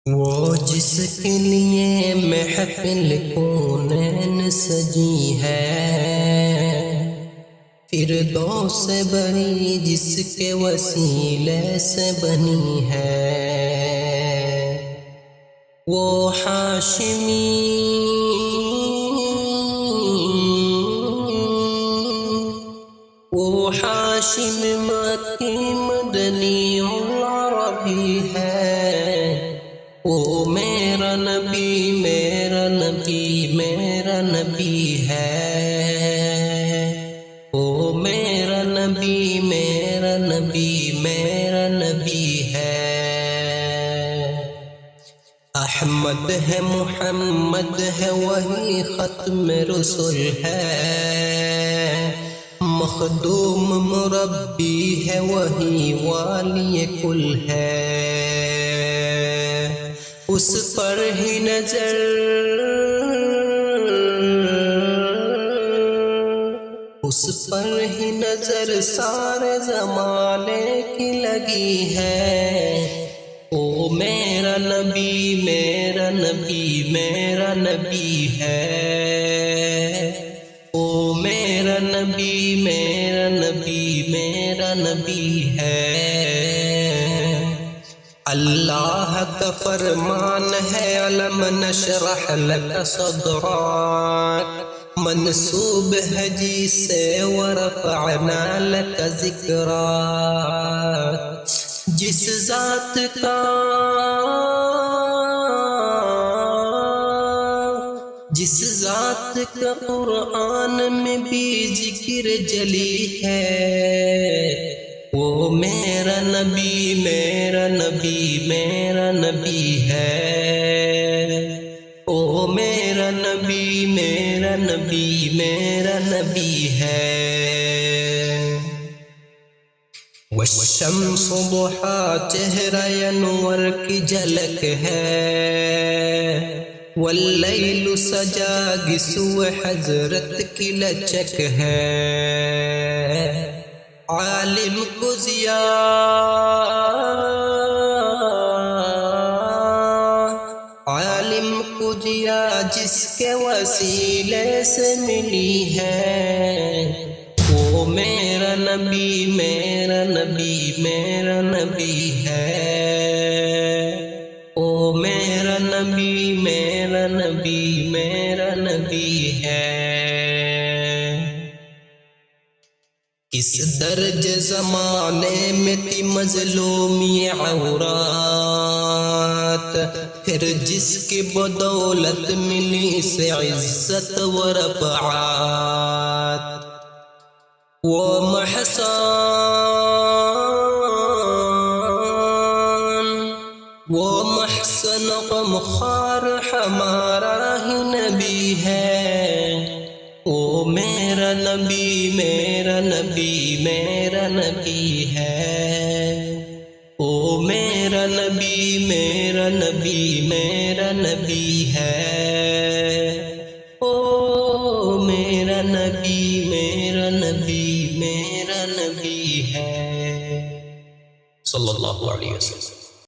وہ جس کے لیے محفل کونین سجی ہے، فردوس بری جس کے وسیلے سے بنی ہے، وہ ہاشمی مکی مدنی العربی ہے، وہ میرا نبی میرا نبی میرا نبی ہے، وہ میرا نبی میرا نبی میرا نبی ہے۔ احمد ہے محمد ہے وہی ختم رسول ہے، مخدوم مربی ہے وہی والی کل ہے، اس پر ہی نظر سارے زمانے کی لگی ہے، او میرا نبی میرا نبی میرا نبی ہے، او میرا نبی میرا نبی میرا نبی ہے۔ اللہ کا فرمان ہے علم نشرح لک صدرک، منسوب ہے جی سے ورفعنا لک ذکرک، جس ذات کا قرآن میں بھی ذکر جلی ہے، وہ میرا نبی میرا نبی میرا نبی ہے، او میرا نبی میرا نبی میرا نبی ہے۔ والشمس ضحا چہرہ انور کی جھلک ہے، واللیل سجا گسو حضرت کی لچک ہے، عالم کو ضیا جس کے وسیلے سے ملی ہے، وہ میرا نبی میرا نبی میرا نبی ہے، او میرا نبی میرا نبی میرا نبی ہے۔ کس درج زمانے میں تھی مظلومی عورات، پھر جس کی بدولت ملی سے عزت و رفعات، وہ محسن غمخوار ہمارا ہی نبی ہے، وہ میرا نبی میرا نبی میرا نبی ہے، وہ میرا نبی میرا نبی میرا نبی ہے، او میرا نبی میرا نبی میرا نبی ہے، صلی اللہ علیہ وسلم۔